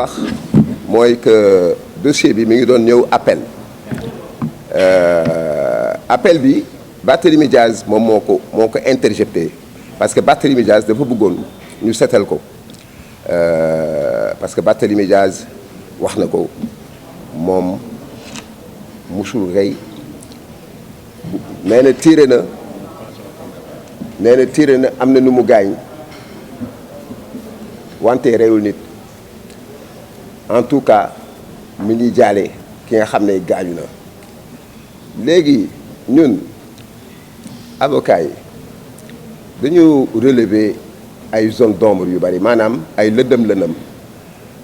wax mooy que dossier bi mi ngi doon ñëw appel appel bi Barthélémy Diaz moom moo ko intercepté parce que Barthélémy Diaz dafa bëggoon ñu seetal ko parce que Barthélémy Diaz wax na ko moom musul rey nee na tiré na am na nu mu gaañ wante reyul nit en tout cas mi ngi jaale ki nga xam ne gaañu na. léegi ñun avocat yi dañu relever ay zone d'ombre yu bari maanaam ay lëndëm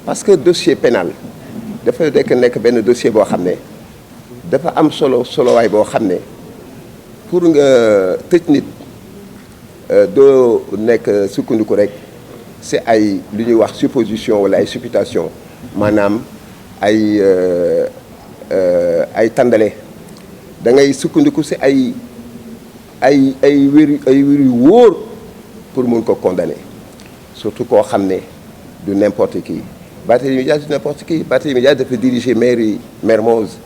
parce que dossier pénal dafa nekk benn dossier boo xam ne dafa am solowaay boo xam ne pour nga tëj nit doo nekk sukkandiku rek c'est ay lu ñuy wax supposition wala ay supputation maanaam ay tàndale da ngay sukkandiku si ay wér yu wóor pour mun ko condamner surtout koo xam ne du n'importe qui Barthélémy Diaz du n'importe qui Barthélémy Diaz dafa diriger mairie Mermoz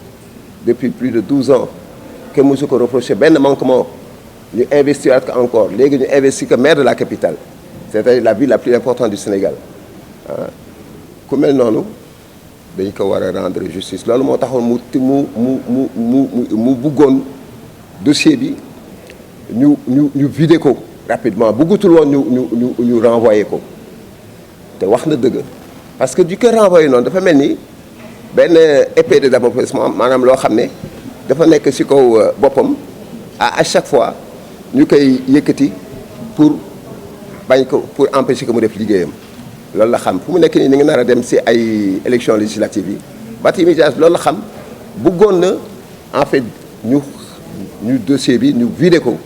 depuis plus de 12 ans kenn mësu ko reproché benn manquement ñu investir ko encore léegi ñu investir que maire de la capitale c'est-à-dire la ville la plus importante du Sénégal ku mel noonu dañ ko war a rendre justice loolu moo taxoon mu bëggoon dossier bi ñu vider ko rapidement bëggutul woon ñu renvoyer ko te wax na dëgg parce que du ko renvoyer noonu dafa mel ni benn épée de Damoclès maanaam loo xam ne dafa nekk ci kaw boppam à chaque fois ñu koy yëkkati pour empêcher que mu def liggéeyam loolu la xam fu mu nekk nii ni nga nar a dem ci ay élections législatives yi Barthélémy Diaz loolu la xam bëggoon na en fait ñu dossier bi ñu vider ko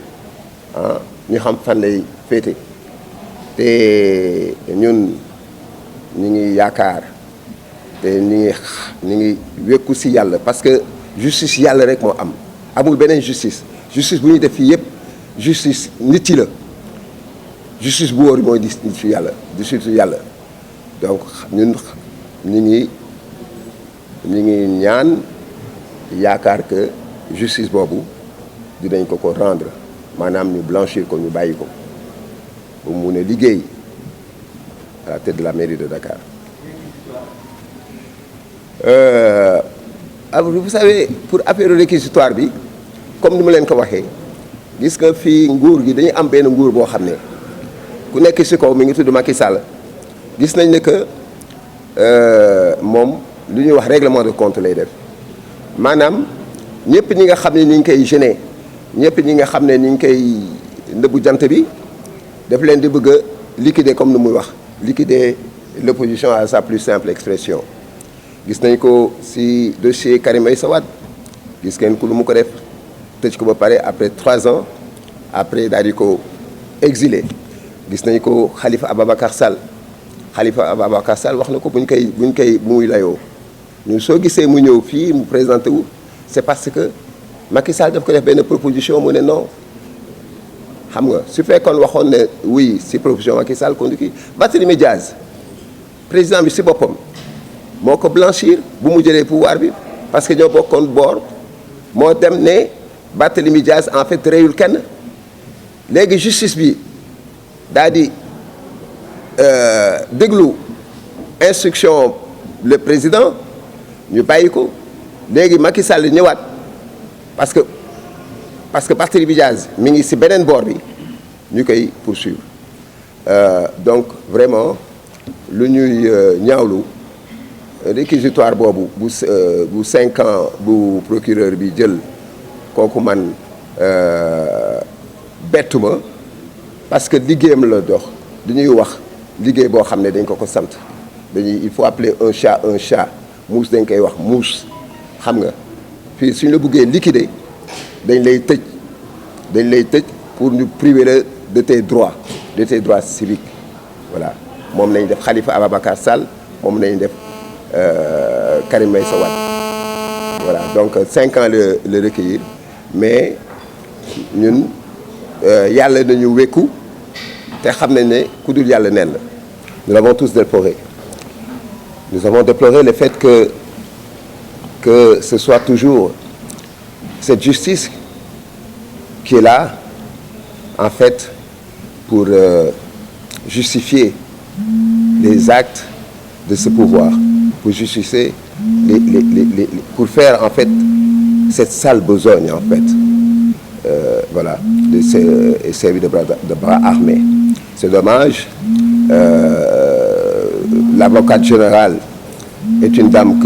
ñu xam fan lay féete te ñun ñu ngi yaakaar te ñu ngi wekku ci yàlla parce que justice yàlla rek moo amul beneen justice bu ñuy def fii yëpp justice nit yi la justice bu wóor mooy nit fi yàlla justice yàlla donc ñun ñu ngi ñaan yaakaar que justice boobu dinañ ko rendre maanaam ñu blanchir ko ñu bàyyi ko bu mu mun a liggéey à la tête de la mairie de Dakar. Vous savez pour affaire réquisitoire bi comme ni ma leen ko waxee gis nga fii nguur gi dañuy am benn nguur boo xam ne ku nekk ci kaw mi ngi tudd Macky Sall gis nañ ne que moom lu ñuy wax règlement de compte lay def maanaam ñëpp ñi nga xam ne ni ngi koy gêner ñëpp ñi nga xam ne ni ngi koy ndëbbu jant bi daf leen di bëgg a liquider comme ni muy wax liquider l'opposition à sa plus simple expression. gis nañ ko ci dossier Karim Meïssa Wade gis ngeen ku lu mu ko def tëj ko ba pare après 3 ans après daal di ko exilé gis nañ ko Khalifa Ababacar Sall wax na ko bu muy layoo ñun soo gisee mu ñëw fii mu présenté wu c'est parce que Macky Sall daf ko def benn proposition mu ne non xam nga su fekkoon waxoon ne oui ci proposition Macky Sall kon kii Barthélémy Diaz président bi ci boppam moo ko blanchir bu mu jëlee pouvoir bi parce que ñoo bokkoon boor moo dem ne Barthélémy Diaz en fait reyul kenn léegi justice bi daal di déglu instruction le président ñu bàyyi ko léegi Macky Sall ñëwaat parce que Barthélémy Diaz mi ngi ci beneen boor bi ñu koy poursuivre donc vraiment lu ñuy ñaawlu réquisitoire boobu bu 5 ans bu procureur bi jël kooku man bettu ma parce que liggéeyam la dox dañuy wax liggéey boo xam ne dañ ko sant il faut appeler un chat muus dañ koy wax muus xam nga fii suñu la bëggee liquider dañ lay tëj pour ñu priver la de tes droits civiques voilà moom lañ def Khalifa Ababacar Sall moom lañ def Karim Meïssa Wade voilà donc 5 ans le recueillir mais ñun yàlla nañu wekku te xam nañ ne ku dul yàlla neen la nous l'avons tous déploré Nous avons déploré le fait que ce soit toujours cette justice qui est là, en fait, pour justifier les actes de ce pouvoir, pour justifier, pour faire, en fait, cette sale besogne, en fait, voilà, de servir de bras armés. C'est dommage. L'avocate générale est une dame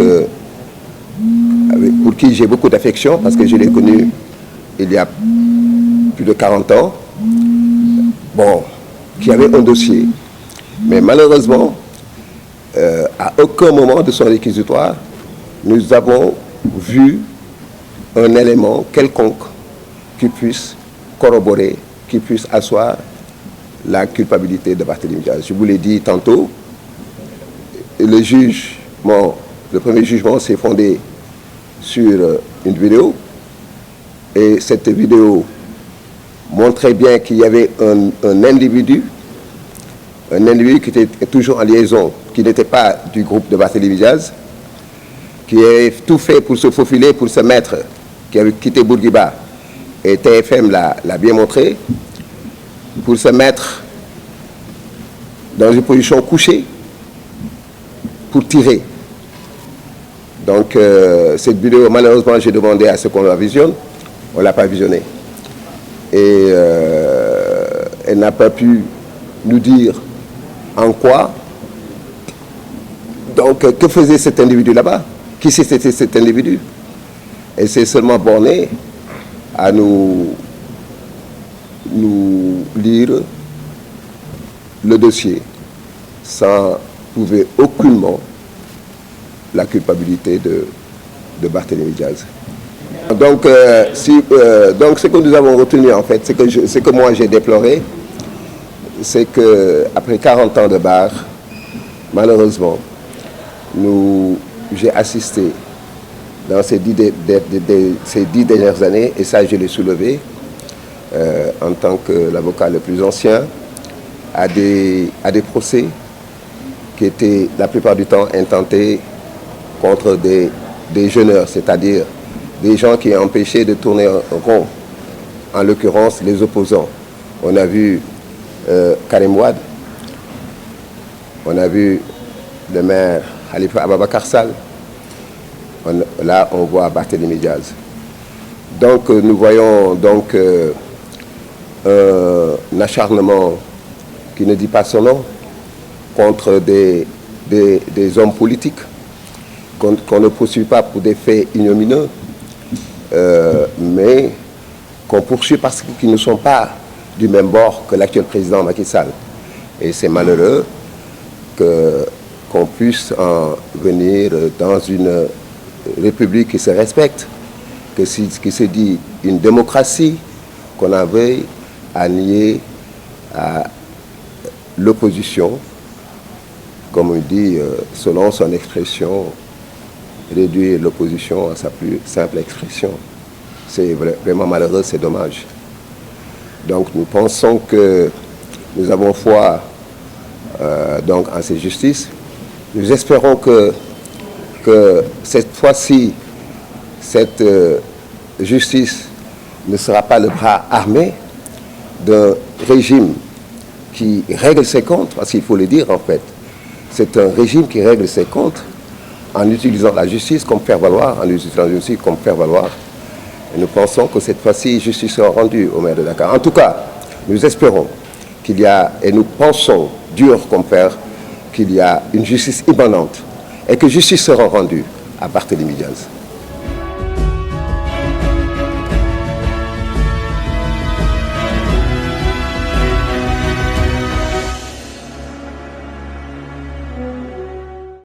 pour qui j'ai beaucoup d'affection, parce que je l'ai connue il y a plus de 40 ans, bon, qui avait un dossier. Mais malheureusement, à aucun moment de son réquisitoire, nous avons vu un élément quelconque qui puisse corroborer, qui puisse asseoir la culpabilité de Barthélémy Diaz. Je vous l'ai dit tantôt, le premier jugement s'est fondé sur une vidéo, et cette vidéo montrait bien qu'il y avait un individu qui était toujours en liaison, qui n'était pas du groupe de Barthélémy Diaz, qui avait tout fait pour se faufiler, pour se mettre, qui avait quitté Bourguiba, et TFM l'a bien montré, pour se mettre dans une position couchée, pour tirer. Donc, cette vidéo, malheureusement, j'ai demandé à ce qu'on la visionne. On ne l'a pas visionnée. Et elle n'a pas pu nous dire en quoi. Donc, que faisait cet individu là-bas? Qui c'était cet individu? Elle s'est seulement bornée à nous lire le dossier sans prouver aucunement la culpabilité de Barthélémy Diaz. Donc, donc ce que nous avons retenu, en fait, ce que moi j'ai déploré, c'est qu'après 40 ans de bar, malheureusement, j'ai assisté dans ces 10 dernières années, et ça je l'ai soulevé en tant que l'avocat le plus ancien, à des procès qui étaient la plupart du temps intentés contre des jeûneurs, c'est-à-dire des gens qui ont empêché de tourner rond, en l'occurrence les opposants. On a vu Karim Wade, on a vu le maire Khalifa Ababacar Sall, là on voit Barthélémy Diaz. Donc nous voyons donc un acharnement qui ne dit pas son nom contre des hommes politiques qu'on ne poursuit pas pour des faits ignomineux, mais qu'on poursuit parce qu'ils ne sont pas du même bord que l'actuel président Macky Sall. Et c'est malheureux qu'on puisse en venir dans une république qui se respecte, qui se dit une démocratie, qu'on en veuille à nier à l'opposition, comme on dit, selon son expression, réduire l'opposition à sa plus simple expression. C'est vraiment malheureux, c'est dommage. Donc nous pensons que nous avons foi donc en cette justice. Nous espérons que cette fois-ci, cette justice ne sera pas le bras armé d'un régime qui règle ses comptes, parce qu'il faut le dire en fait. C'est un régime qui règle ses comptes en utilisant la justice comme faire valoir, en utilisant la justice comme faire valoir. Et nous pensons que cette fois-ci, justice sera rendue au maire de Dakar. En tout cas, nous espérons qu'il y a, et nous pensons, dur comme fer, qu'il y a une justice immanente et que justice sera rendue à Barthélémy Diaz.